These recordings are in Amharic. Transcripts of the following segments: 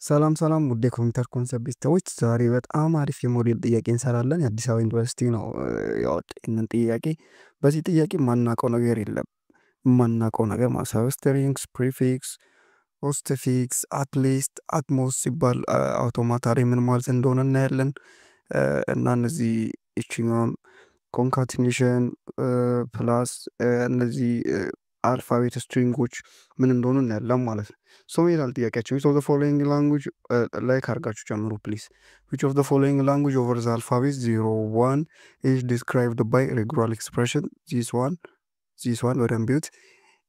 ሰላም ሰላም ውድ የኮምፒውተር ኮንሰፕት ቤተሰቦች ዛሬ በጣም አሪፍ የሞዴል ጥያቄ እንሰራለን። የአዲስ አበባ ዩኒቨርሲቲ ነው ያወጣ ይህንን ጥያቄ። በዚህ ጥያቄ የማናውቀው ነገር የለም። የማናውቀው ነገር ሰብስትሪንግስ፣ ፕሪፊክስ፣ ፖስትፊክስ፣ አትሊስት፣ አትሞስት ሲባል አውቶማታሪ ምን ማለት እንደሆነ እናያለን። እና እነዚህ ይችኛውም ኮንካቲኔሽን ፕላስ እነዚህ አልፋቤት ስትሪንጎች ምን እንደሆኑ እናያለን ማለት ነው። ሶ ይላል ጥያቄያችን which of the following language ላይክ አድርጋችሁ ጨምሩ ፕሊዝ which of the following language over the alphabet 0 1 is described by regular expression this one በደንብ ይዩት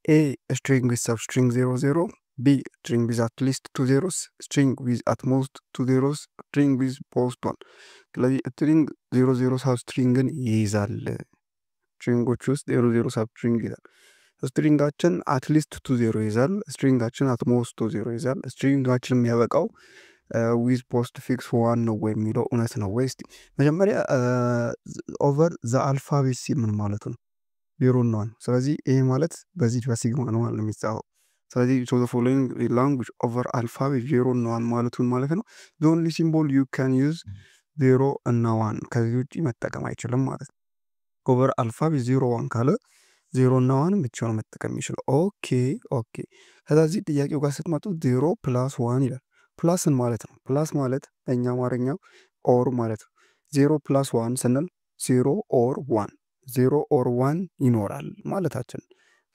a string with substring 00 b string with at least 2 zeros string with at most 2 zeros string with post 1 ስለዚህ string 00 substringን ይይዛል። ስትሪንጎች ውስጥ 00 substring ይይዛል። ስትሪንጋችን አትሊስት 20 ይዛል። ስትሪንጋችን አትሞስት 20 ይዛል። ስትሪንጋችን የሚያበቃው ዊዝ ፖስት ፊክስ ዋን ነው ወይ የሚለው እውነት ነው ወይ? እስቲ መጀመሪያ ኦቨር ዘ አልፋቤት ሲል ምን ማለት ነው? ዜሮ ነው። ስለዚህ ይሄ ማለት በዚህ በሲግማ ነው ማለት የሚጻፈው። ስለዚህ ሶ ዘ ፎሎዊንግ ላንጉጅ ኦቨር አልፋቤት ዜሮ ነው ማለቱን ማለት ነው። ዘ ኦንሊ ሲምቦል ዩ ካን ዩዝ ዜሮ እና ዋን ከዚህ ውጪ መጠቀም አይችልም ማለት ነው። ኦቨር አልፋቤት ዜሮ ዋን ካለ ዜሮ እና ዋን ብቻ ነው መጠቀም የሚችለው። ኦኬ ከዚህ ጥያቄው ጋር ስትመጡ ዜሮ ፕላስ ዋን ይላል። ፕላስን ማለት ነው። ፕላስ ማለት በእኛ አማርኛው ኦር ማለት ነው። ዜሮ ፕላስ ዋን ስንል ዜሮ ኦር ዋን ዜሮ ኦር ዋን ይኖራል ማለታችን።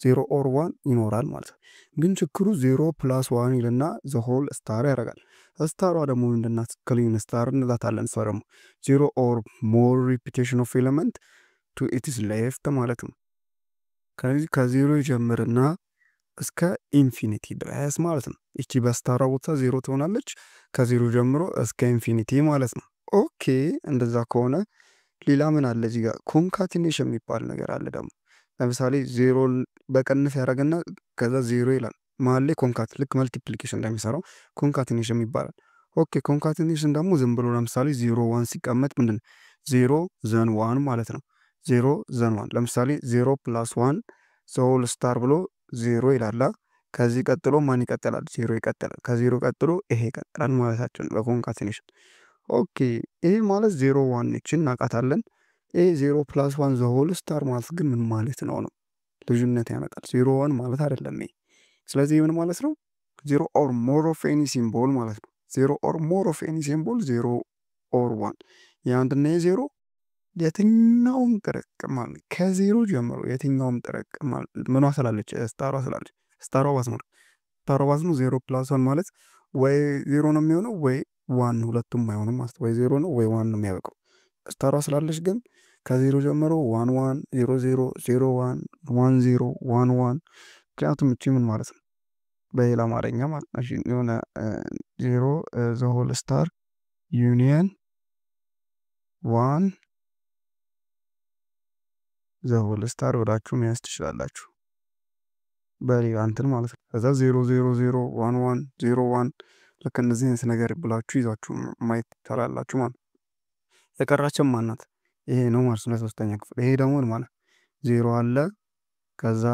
ዜሮ ኦር ዋን ይኖራል ማለት ነው። ግን ችግሩ ዜሮ ፕላስ ዋን ይልና ዘሆል ስታር ያደርጋል። ስታሯ ደግሞ ምንድናት? ክሊን ስታር እንላታለን። እሷ ደግሞ ዜሮ ኦር ሞር ሪፒቴሽን ኦፍ ኤሌመንት ቱ ኢትስ ሌፍት ማለት ነው። ከዚህ ከዜሮ ይጀምርና እስከ ኢንፊኒቲ ድረስ ማለት ነው። እቺ በስታሯ ቦታ ዜሮ ትሆናለች። ከዜሮ ጀምሮ እስከ ኢንፊኒቲ ማለት ነው። ኦኬ እንደዛ ከሆነ ሌላ ምን አለ እዚህ ጋር? ኮንካቲኔሽን የሚባል ነገር አለ ደግሞ። ለምሳሌ ዜሮን በቅንፍ ያደርግና ከዛ ዜሮ ይላል። መሀል ላይ ልክ መልቲፕሊኬሽን እንደሚሰራው ኮንካቲኔሽን ይባላል። ኦኬ ኮንካቲኔሽን ደግሞ ዝም ብሎ ለምሳሌ ዜሮ ዋን ሲቀመጥ ምንድን ነው? ዜሮ ዘን ዋን ማለት ነው። ዜሮ ዘን ዋን ለምሳሌ ዜሮ ፕላስ ዋን ሶል ስታር ብሎ ዜሮ ይላላ። ከዚህ ቀጥሎ ማን ይቀጥላል? ዜሮ ይቀጥላል። ከዜሮ ቀጥሎ ይሄ ይቀጥላል ማለታችን በኮንካቲኔሽን። ኦኬ ይሄ ማለት ዜሮ ዋን ነችን እናውቃታለን። ይሄ ዜሮ ፕላስ ዋን ዘሆል ስታር ማለት ግን ምን ማለት ነው? ልዩነት ያመጣል። ዜሮ ዋን ማለት አይደለም ይሄ። ስለዚህ ምን ማለት ነው? ዜሮ ኦር ሞር ኦፍ ኤኒ ሲምቦል ማለት ነው። ዜሮ ኦር ሞር ኦፍ ኤኒ ሲምቦል ዜሮ ኦር ዋን የአንድና የዜሮ የትኛውም ጥርቅም ከዜሮ ጀምሮ የትኛውም ጥርቅም ምኗ ስላለች ስታሯ ስላለች ስታሯ ባዝኖ ዜሮ ፕላስ ዋን ማለት ወይ ዜሮ ነው የሚሆነው ወይ ዋን፣ ሁለቱም አይሆንም ማለት ወይ ዜሮ ነው ወይ ዋን ነው የሚያበቃው። ስታሯ ስላለች ግን ከዜሮ ጀምሮ ዋን ዋን ዜሮ ዜሮ ዜሮ ዋን ዋን ዜሮ ዋን ዋን። ምክንያቱም እቺ ምን ማለት ነው በሌላ አማርኛ ማለት ነው የሆነ ዜሮ ዘሆል ስታር ዩኒየን ዋን ዘሆል ስታር ወዳችሁ መያዝ ትችላላችሁ በሌላ እንትን ማለት ነው። ከዛ ዜሮ ዜሮ ዜሮ ዋን ዋን ዜሮ ዋን ልክ እነዚህ አይነት ነገር ብላችሁ ይዛችሁ ማየት ትችላላችሁ ማለት ነው። የቀራችን ማናት? ይሄ ነው ማለት ነው ሶስተኛ ክፍል። ይሄ ደግሞ ማለት ዜሮ አለ ከዛ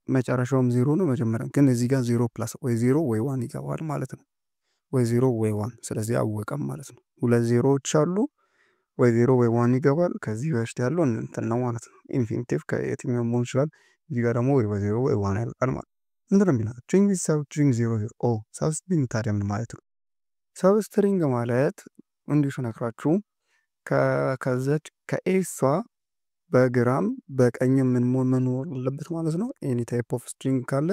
መጨረሻውም ዜሮ ነው መጀመሪያ ግን እዚህ ጋር ዜሮ ፕላስ ወይ ዜሮ ወይ ዋን ይገባል ማለት ነው። ወይ ዜሮ ወይ ዋን ስለዚህ አወቀም ማለት ነው። ሁለት ዜሮዎች አሉ ወይ ዜሮ ወይ ዋን ይገባል። ከዚህ በፊት ያለው እንትን ነው ማለት ነው። ኢንፊኒቲቭ ከየትኛው መሆን ይችላል። እዚህ ጋር ደግሞ ወይ ዜሮ ወይ ዋን ያልቃል ማለት ምንድን ነው የሚለው? ስትሪንግ ሰብስትሪንግ ዜሮ ዜሮ ሰብስትሪንግ ታዲያ ምን ማለት ነው? ሰብስትሪንግ ማለት እንዲሁ ነግራችሁ ከዛች ከኤሷ በግራም በቀኝ ምን መኖር አለበት ማለት ነው። ኤኒ ታይፕ ኦፍ ስትሪንግ ካለ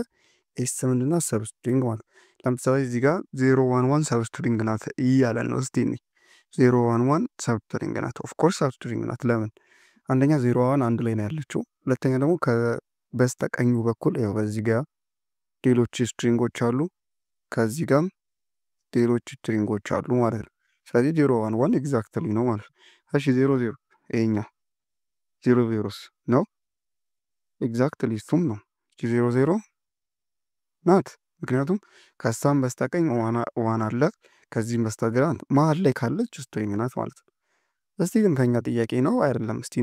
ኤስ ምንድና ሰብስትሪንግ ማለት ለምሳሌ እዚህ ጋር 011 ሰብስትሪንግ ናት እያለን ነው። እስቲ 011 ሰብስትሪንግ ናት። ኦፍ ኮርስ ሰብስትሪንግ ናት። ለምን? አንደኛ 01 አንድ ላይ ነው ያለችው። ሁለተኛ ደግሞ በስተቀኙ በኩል ያው በዚህ ጋር ሌሎች ስትሪንጎች አሉ፣ ከዚህ ጋርም ሌሎች ስትሪንጎች አሉ ማለት ነው። ስለዚህ 011 ኤግዛክትሊ ነው ማለት ነው። እሺ 00 ይሄኛ 00 ነው ኤግዛክትሊ እሱም ነው 00 ናት። ምክንያቱም ከሳም በስተቀኝ ዋን አለ፣ ከዚህም በስተግራ መሀል ላይ ካለች ስትሪንግ ናት ማለት ነው። እስቲ ግን ከኛ ጥያቄ ነው አይደለም? እስቲ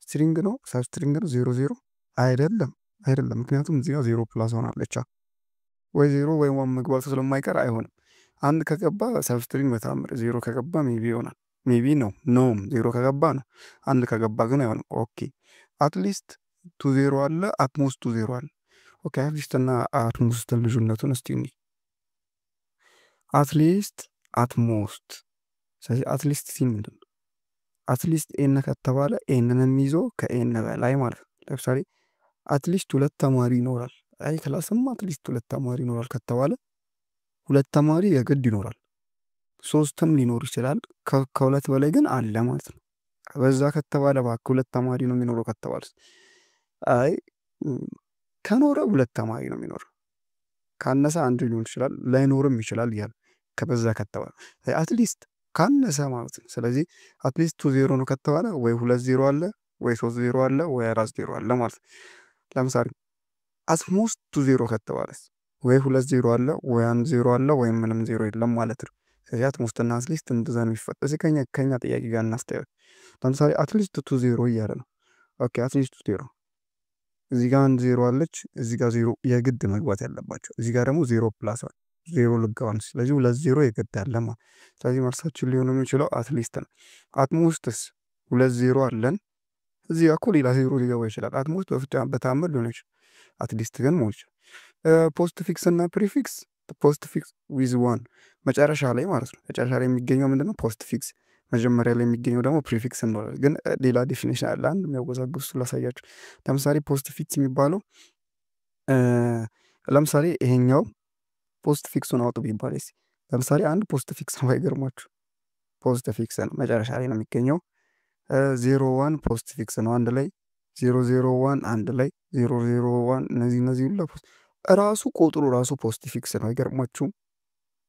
ስትሪንግ ነው ሰብስትሪንግ ነው 00 አይደለም። ምክንያቱም እዚህ ጋር 0 ፕላስ ዋን አለች። ወይ 0 ወይ 1 መግባቱ ስለማይቀር አይሆንም። አንድ ከገባ ሰብስትሪንግ በተአምር 0 ከገባ ሜቢ ይሆናል። ሜቢ ነው ኖም 0 ከገባ ነው። አንድ ከገባ ግን አይሆንም። ኦኬ አትሊስት ቱ 0 አለ፣ አትሞስት ቱ 0 አለ። ኦኬ አትሊስት እና አትሞስት ልዩነቱን እስቲ እንይ። አትሊስት አትሞስት። ስለዚህ አትሊስት ሲል ምንድን ነው? አትሊስት ኤን ከተባለ ኤንንም ይዞ ከኤን በላይ ማለት ነው። ለምሳሌ አትሊስት 2 ተማሪ ይኖራል። አይ ክላስም አትሊስት 2 ተማሪ ይኖራል ከተባለ 2 ተማሪ የግድ ይኖራል። 3ም ሊኖር ይችላል። ከሁለት በላይ ግን አለ ማለት ነው። በዛ ከተባለ እባክህ 2 ተማሪ ነው የሚኖረው ከተባለ አይ ከኖረ 2 ተማሪ ነው የሚኖረው። ካነሰ አንድ ሊሆን ይችላል፣ ላይኖርም ይችላል እያለ ከበዛ ከተባለ አትሊስት ካነሰ ማለት ነው። ስለዚህ አትሊስት 2 0 ነው ከተባለ ወይ 2 0 አለ ወይ 3 0 አለ ወይ 4 0 አለ ማለት ነው። ለምሳሌ አትሞስት 2 0 ከተባለስ ወይ 2 0 አለ ወይ 1 0 አለ ወይ ምንም 0 የለም ማለት ነው። ስለዚህ አትሞስት እና አትሊስት እንደዛ ነው የሚፈጠር። እዚህ ከኛ ጥያቄ ጋር እናስተያየው። ለምሳሌ አትሊስት 2 0 እያለ ነው። ኦኬ አትሊስት 2 0 እዚህ ጋር 1 0 አለች፣ እዚህ ጋር 0 የግድ መግባት ያለባቸው፣ እዚህ ጋር ደግሞ 0 ፕላስ 0 ልገባ ነው። ስለዚህ 2 0 የግድ አለ ማለት። ስለዚህ መልሳችን ሊሆን የሚችለው አትሊስት ነው። አትሞስትስ 2 0 አለን፣ እዚህ ጋር እኮ ሌላ 0 ሊገባ ይችላል። አትሞስት በተአምር ሊሆን ይችላል። አትሊስት ግን መሆን ይችላል። ፖስት ፊክስ እና ፕሪፊክስ። ፖስት ፊክስ ዊዝ 1 መጨረሻ ላይ ማለት ነው። መጨረሻ ላይ የሚገኘው ምንድነው? ፖስት ፊክስ። መጀመሪያ ላይ የሚገኘው ደግሞ ፕሪፊክስ እንለዋለን። ግን ሌላ ዴፊኒሽን አለ፣ አንድ የሚያወዛግብ እሱ ላሳያችሁ። ለምሳሌ ፖስት ፊክስ የሚባለው ለምሳሌ ይሄኛው ፖስት ፊክሱን አውጡ ቢባል ለምሳሌ አንድ ፖስት ፊክስ ነው። አይገርማችሁ? ፖስት ፊክስ ነው፣ መጨረሻ ላይ ነው የሚገኘው። 01 ፖስት ፊክስ ነው አንድ ላይ፣ 001 አንድ ላይ፣ 001 እነዚህ ሁሉ ራሱ ቁጥሩ ራሱ ፖስት ፊክስ ነው። አይገርማችሁም?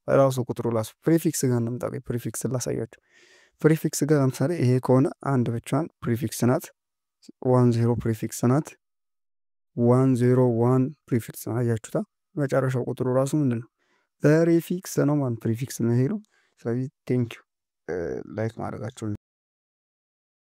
ራሱ ቁጥሩ ራሱ ፕሪፊክስ ጋር እንምጣ። ፕሪፊክስ ላሳያችሁ። ፕሪፊክስ ጋር ለምሳሌ ይሄ ከሆነ አንድ ብቻዋን ፕሪፊክስ ናት። 10 ፕሪፊክስ ናት። 101 ፕሪፊክስ ነው። አያችሁታ? መጨረሻው ቁጥሩ ራሱ ምንድን ነው? ፕሪፊክስ ነው ማለት ፕሪፊክስ ነው ይሄ ነው። ስለዚህ ቴንኪው ላይክ ማድረጋችሁ